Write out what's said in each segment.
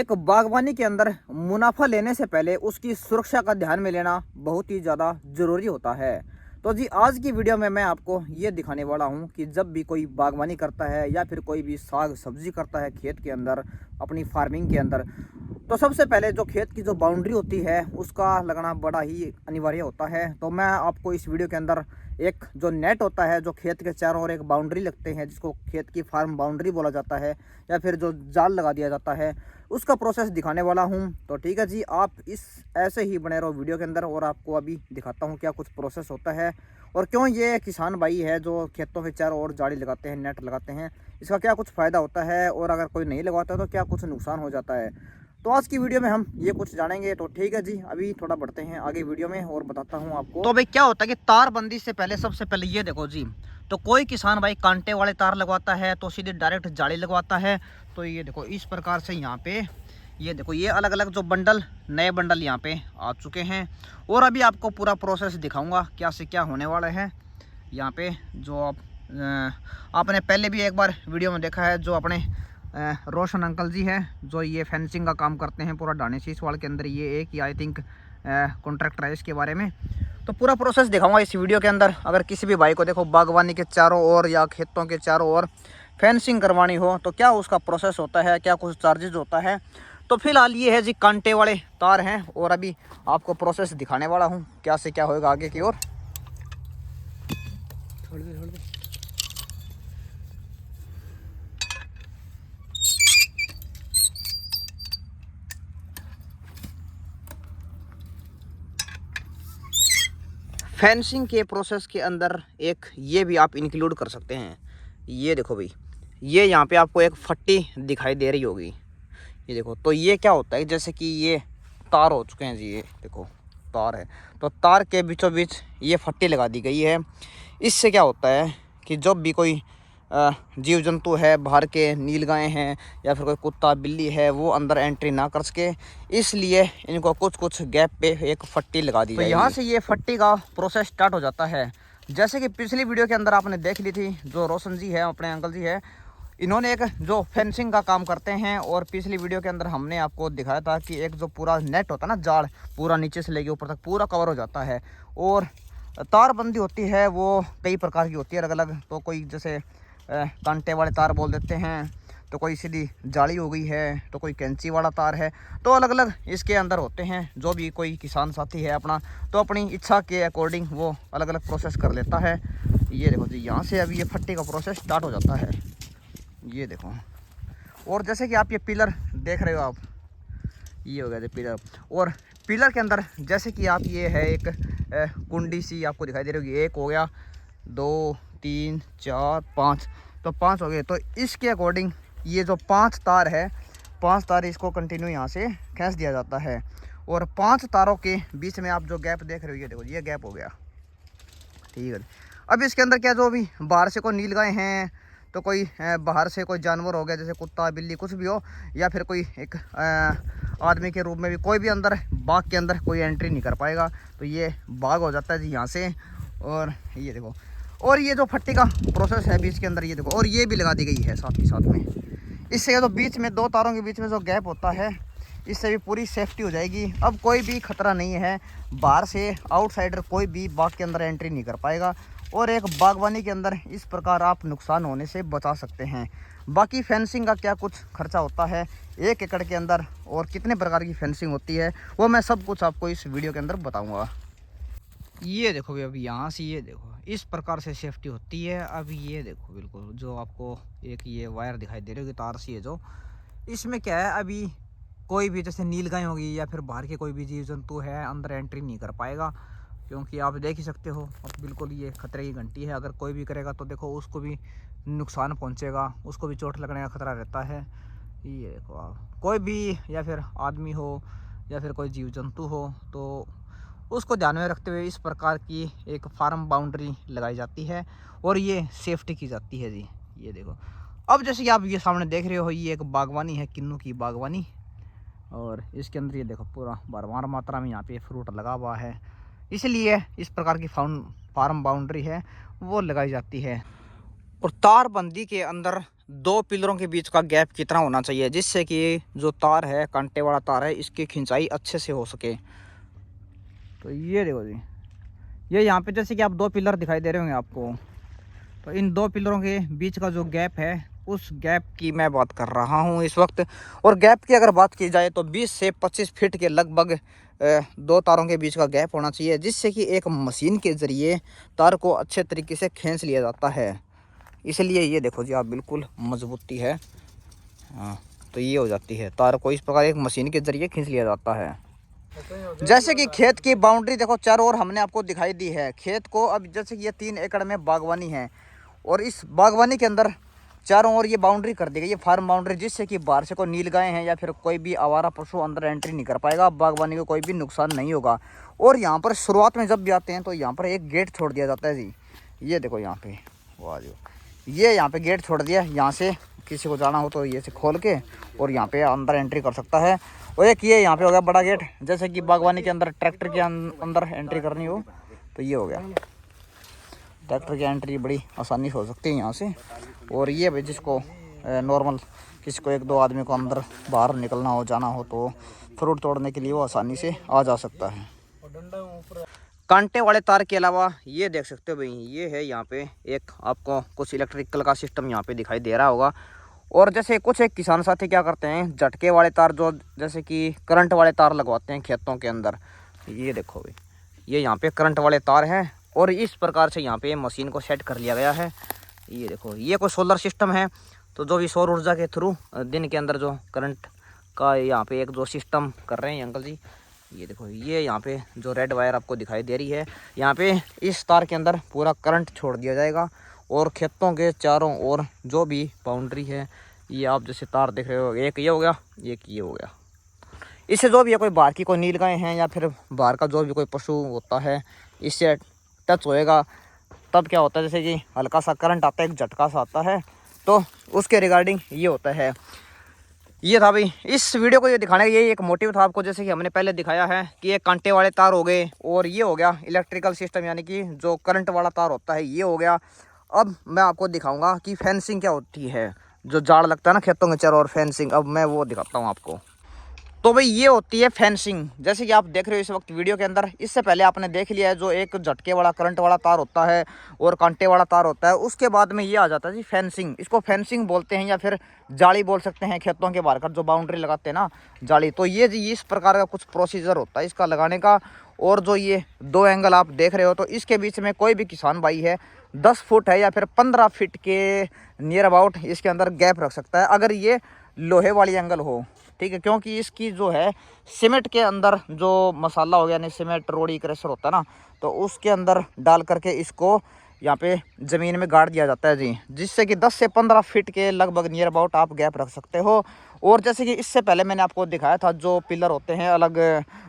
एक बागवानी के अंदर मुनाफा लेने से पहले उसकी सुरक्षा का ध्यान में लेना बहुत ही ज़्यादा ज़रूरी होता है। तो जी आज की वीडियो में मैं आपको ये दिखाने वाला हूँ कि जब भी कोई बागवानी करता है या फिर कोई भी साग सब्जी करता है खेत के अंदर, अपनी फार्मिंग के अंदर, तो सबसे पहले जो खेत की जो बाउंड्री होती है उसका लगना बड़ा ही अनिवार्य होता है। तो मैं आपको इस वीडियो के अंदर एक जो नेट होता है, जो खेत के चारों ओर एक बाउंड्री लगते हैं, जिसको खेत की फार्म बाउंड्री बोला जाता है, या फिर जो जाल लगा दिया जाता है, उसका प्रोसेस दिखाने वाला हूं। तो ठीक है जी, आप इस ऐसे ही बने रहो वीडियो के अंदर, और आपको अभी दिखाता हूं क्या कुछ प्रोसेस होता है और क्यों ये किसान भाई है जो खेतों के चारों ओर जाली लगाते हैं, नेट लगाते हैं, इसका क्या कुछ फ़ायदा होता है, और अगर कोई नहीं लगाता है तो क्या कुछ नुकसान हो जाता है। तो आज की वीडियो में हम ये कुछ जानेंगे। तो ठीक है जी, अभी थोड़ा बढ़ते हैं आगे वीडियो में और बताता हूँ आपको। तो भाई क्या होता है कि तारबंदी से पहले सबसे पहले ये देखो जी, तो कोई किसान भाई कांटे वाले तार लगवाता है तो सीधे डायरेक्ट जाली लगवाता है। तो ये देखो इस प्रकार से यहाँ पे ये देखो ये अलग अलग जो बंडल, नए बंडल यहाँ पे आ चुके हैं, और अभी आपको पूरा प्रोसेस दिखाऊंगा क्या से क्या होने वाला है यहाँ पे। जो आपने पहले भी एक बार वीडियो में देखा है, जो अपने रोशन अंकल जी हैं जो ये फेंसिंग का काम करते हैं पूरा ढाणी सीसवाल के अंदर, ये एक ही आई थिंक कॉन्ट्रैक्टर है इसके बारे में। तो पूरा प्रोसेस दिखाऊंगा इस वीडियो के अंदर। अगर किसी भी भाई को देखो बागवानी के चारों ओर या खेतों के चारों ओर फेंसिंग करवानी हो तो क्या उसका प्रोसेस होता है, क्या कुछ चार्जेज होता है। तो फिलहाल ये है जी कांटे वाले तार हैं, और अभी आपको प्रोसेस दिखाने वाला हूँ क्या से क्या होएगा आगे की ओर। फेंसिंग के प्रोसेस के अंदर एक ये भी आप इंक्लूड कर सकते हैं। ये देखो भाई, ये यहाँ पे आपको एक फट्टी दिखाई दे रही होगी, ये देखो। तो ये क्या होता है, जैसे कि ये तार हो चुके हैं जी, ये देखो तार है, तो तार के बीचों बीच ये फट्टी लगा दी गई है। इससे क्या होता है कि जब भी कोई जीव जंतु है, बाहर के नीलगाय हैं या फिर कोई कुत्ता बिल्ली है, वो अंदर एंट्री ना कर सके, इसलिए इनको कुछ कुछ गैप पे एक फट्टी लगा दी जाएगी। तो यहाँ से ये फट्टी का प्रोसेस स्टार्ट हो जाता है। जैसे कि पिछली वीडियो के अंदर आपने देख ली थी, जो रोशन जी है अपने अंकल जी है, इन्होंने एक जो फेंसिंग का काम करते हैं, और पिछली वीडियो के अंदर हमने आपको दिखाया था कि एक जो पूरा नेट होता है ना, जाल पूरा नीचे से लेके ऊपर तक पूरा कवर हो जाता है। और तारबंदी होती है वो कई प्रकार की होती है अलग अलग। तो कोई जैसे कांटे वाले तार बोल देते हैं, तो कोई सीधी जाली हो गई है, तो कोई कैंची वाला तार है। तो अलग अलग इसके अंदर होते हैं। जो भी कोई किसान साथी है अपना, तो अपनी इच्छा के अकॉर्डिंग वो अलग अलग प्रोसेस कर लेता है। ये देखो जी, यहाँ से अभी ये फट्टी का प्रोसेस स्टार्ट हो जाता है, ये देखो। और जैसे कि आप ये पिलर देख रहे हो आप, ये हो गया पिलर, और पिलर के अंदर जैसे कि आप ये है एक कुंडी सी आपको दिखाई दे रही होगी, एक हो गया, 2 3 4 5, तो 5 हो गए। तो इसके अकॉर्डिंग ये जो 5 तार है, 5 तार इसको कंटिन्यू यहाँ से खींच दिया जाता है। और 5 तारों के बीच में आप जो गैप देख रहे हो, ये देखो ये गैप हो गया, ठीक है। अब इसके अंदर क्या, जो भी बाहर से कोई नीलगाय हैं, तो कोई बाहर से कोई जानवर हो गया, जैसे कुत्ता बिल्ली कुछ भी हो, या फिर कोई एक आदमी के रूप में भी कोई भी अंदर बाग के अंदर कोई एंट्री नहीं कर पाएगा। तो ये बाग हो जाता है जी यहाँ से। और ये देखो, और ये जो फट्टी का प्रोसेस है बीच के अंदर, ये देखो, और ये भी लगा दी गई है साथ ही साथ में। इससे तो बीच में 2 तारों के बीच में जो गैप होता है, इससे भी पूरी सेफ्टी हो जाएगी। अब कोई भी खतरा नहीं है, बाहर से आउटसाइडर कोई भी बाग के अंदर एंट्री नहीं कर पाएगा। और एक बागवानी के अंदर इस प्रकार आप नुकसान होने से बचा सकते हैं। बाकी फेंसिंग का क्या कुछ खर्चा होता है 1 एकड़ के अंदर, और कितने प्रकार की फेंसिंग होती है, वो मैं सब कुछ आपको इस वीडियो के अंदर बताऊँगा। ये देखो भाई, अभी यहाँ से ये देखो इस प्रकार से सेफ्टी होती है। अभी ये देखो बिल्कुल, जो आपको एक ये वायर दिखाई दे रही होगी, तार सी है जो, इसमें क्या है, अभी कोई भी जैसे नीलगाय होगी या फिर बाहर के कोई भी जीव जंतु है अंदर एंट्री नहीं कर पाएगा, क्योंकि आप देख ही सकते हो अब बिल्कुल ये खतरे की घंटी है। अगर कोई भी करेगा तो देखो उसको भी नुकसान पहुंचेगा, उसको भी चोट लगने का खतरा रहता है। ये देखो आप, कोई भी या फिर आदमी हो या फिर कोई जीव जंतु हो, तो उसको ध्यान में रखते हुए इस प्रकार की एक फार्म बाउंड्री लगाई जाती है, और ये सेफ्टी की जाती है जी। ये देखो, अब जैसे कि आप ये सामने देख रहे हो, ये एक बागवानी है, किन्नू की बागवानी, और इसके अंदर ये देखो पूरा भरमार मात्रा में यहाँ पे फ्रूट लगा हुआ है, इसलिए इस प्रकार की फार्म बाउंड्री है वो लगाई जाती है। और तार बंदी के अंदर दो पिलरों के बीच का गैप कितना होना चाहिए, जिससे कि जो तार है, कांटे वाला तार है, इसकी खिंचाई अच्छे से हो सके। तो ये देखो जी, ये यहाँ पे जैसे कि आप दो पिलर दिखाई दे रहे होंगे आपको, तो इन दो पिलरों के बीच का जो गैप है, उस गैप की मैं बात कर रहा हूँ इस वक्त। और गैप की अगर बात की जाए तो 20 से 25 फीट के लगभग दो तारों के बीच का गैप होना चाहिए, जिससे कि एक मशीन के ज़रिए तार को अच्छे तरीके से खींच लिया जाता है। इसलिए ये देखो जी, आप बिल्कुल मजबूती है। हाँ, तो ये हो जाती है, तार को इस प्रकार एक मशीन के ज़रिए खींच लिया जाता है। जैसे कि खेत की बाउंड्री देखो चारों ओर हमने आपको दिखाई दी है। खेत को अब जैसे कि ये 3 एकड़ में बागवानी है, और इस बागवानी के अंदर चारों ओर ये बाउंड्री कर दी गई, ये फार्म बाउंड्री, जिससे कि बाहर से कोई नीलगाय हैं या फिर कोई भी आवारा पशु अंदर एंट्री नहीं कर पाएगा, बागवानी को कोई भी नुकसान नहीं होगा। और यहाँ पर शुरुआत में जब भी आते हैं तो यहाँ पर एक गेट छोड़ दिया जाता है जी। ये देखो यहाँ पे, वाह जो ये यहाँ पे गेट छोड़ दिया, यहाँ से किसी को जाना हो तो ये से खोल के और यहाँ पे अंदर एंट्री कर सकता है। और एक ये यहाँ पे हो गया बड़ा गेट, जैसे कि बागवानी के अंदर ट्रैक्टर के अंदर एंट्री करनी हो तो ये हो गया, ट्रैक्टर की एंट्री बड़ी आसानी से हो सकती है यहाँ से। और ये भाई जिसको नॉर्मल किसी को 1-2 आदमी को अंदर बाहर निकलना हो, जाना हो, तो फ्रूट तोड़ने के लिए वो आसानी से आ जा सकता है। कांटे वाले तार के अलावा ये देख सकते हो भाई, ये है यहाँ पे एक आपको कुछ इलेक्ट्रिकल का सिस्टम यहाँ पे दिखाई दे रहा होगा। और जैसे कुछ एक किसान साथी क्या करते हैं, झटके वाले तार, जो जैसे कि करंट वाले तार लगवाते हैं खेतों के अंदर। ये देखो भाई, ये यहाँ पे करंट वाले तार हैं, और इस प्रकार से यहाँ पे मशीन को सेट कर लिया गया है। ये देखो, ये कोई सोलर सिस्टम है, तो जो भी सौर ऊर्जा के थ्रू दिन के अंदर जो करंट का यहाँ पे एक जो सिस्टम कर रहे हैं अंकल जी। ये देखो, ये यहाँ पे जो रेड वायर आपको दिखाई दे रही है, यहाँ पे इस तार के अंदर पूरा करंट छोड़ दिया जाएगा। और खेतों के चारों ओर जो भी बाउंड्री है, ये आप जैसे तार देख रहे हो, एक ये हो गया, एक ये हो गया, इससे जो भी है कोई बाहर की कोई नीलगाय हैं या फिर बाहर का जो भी कोई पशु होता है, इससे टच होएगा, तब क्या होता है, जैसे कि हल्का सा करंट आता है, एक झटका सा आता है, तो उसके रिगार्डिंग ये होता है। ये था भाई इस वीडियो को ये दिखाने का यही एक मोटिव था आपको, जैसे कि हमने पहले दिखाया है कि ये कांटे वाले तार हो गए, और ये हो गया इलेक्ट्रिकल सिस्टम, यानी कि जो करंट वाला तार होता है, ये हो गया। अब मैं आपको दिखाऊंगा कि फेंसिंग क्या होती है, जो जाड़ लगता है ना खेतों के चारों ओर, फेंसिंग, अब मैं वो दिखाता हूँ आपको। तो भाई ये होती है फेंसिंग, जैसे कि आप देख रहे हो इस वक्त वीडियो के अंदर। इससे पहले आपने देख लिया है जो एक झटके वाला करंट वाला तार होता है और कांटे वाला तार होता है, उसके बाद में ये आ जाता है जी फेंसिंग। इसको फेंसिंग बोलते हैं या फिर जाली बोल सकते हैं, खेतों के बाहर का जो बाउंड्री लगाते हैं ना, जाली। तो ये जी इस प्रकार का कुछ प्रोसीजर होता है इसका लगाने का। और जो ये 2 एंगल आप देख रहे हो, तो इसके बीच में कोई भी किसान भाई है 10 फुट है या फिर 15 फीट के नियर अबाउट इसके अंदर गैप रख सकता है, अगर ये लोहे वाली एंगल हो, ठीक है। क्योंकि इसकी जो है सीमेंट के अंदर जो मसाला हो गया, यानी सीमेंट रोड़ी क्रशर होता है ना, तो उसके अंदर डाल करके इसको यहाँ पे ज़मीन में गाड़ दिया जाता है जी, जिससे कि 10 से 15 फीट के लगभग नियर अबाउट आप गैप रख सकते हो। और जैसे कि इससे पहले मैंने आपको दिखाया था, जो पिलर होते हैं अलग,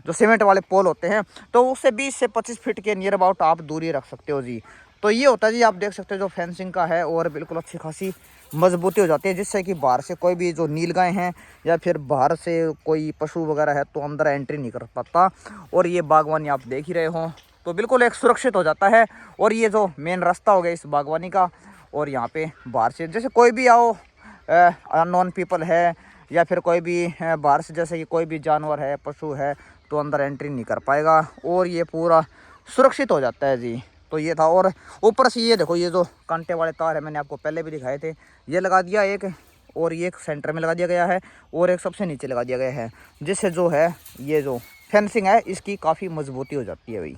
जो सीमेंट वाले पोल होते हैं, तो उससे 20 से 25 फीट के नियर अबाउट आप दूरी रख सकते हो जी। तो ये होता है जी, आप देख सकते हो जो फेंसिंग का है, और बिल्कुल अच्छी खासी मजबूती हो जाती है, जिससे कि बाहर से कोई भी जो नीलगाय हैं या फिर बाहर से कोई पशु वगैरह है, तो अंदर एंट्री नहीं कर पाता। और ये बागवानी आप देख ही रहे हो, तो बिल्कुल एक सुरक्षित हो जाता है। और ये जो मेन रास्ता हो गया इस बागवानी का, और यहाँ पे बाहर से जैसे कोई भी आओ, अननोन पीपल है या फिर कोई भी बाहर से जैसे कि कोई भी जानवर है, पशु है, तो अंदर एंट्री नहीं कर पाएगा, और ये पूरा सुरक्षित हो जाता है जी। तो ये था। और ऊपर से ये देखो, ये जो कांटे वाले तार है मैंने आपको पहले भी दिखाए थे, ये लगा दिया एक, और ये एक सेंटर में लगा दिया गया है, और एक सबसे नीचे लगा दिया गया है, जिससे जो है ये जो फेंसिंग है इसकी काफ़ी मजबूती हो जाती है भाई।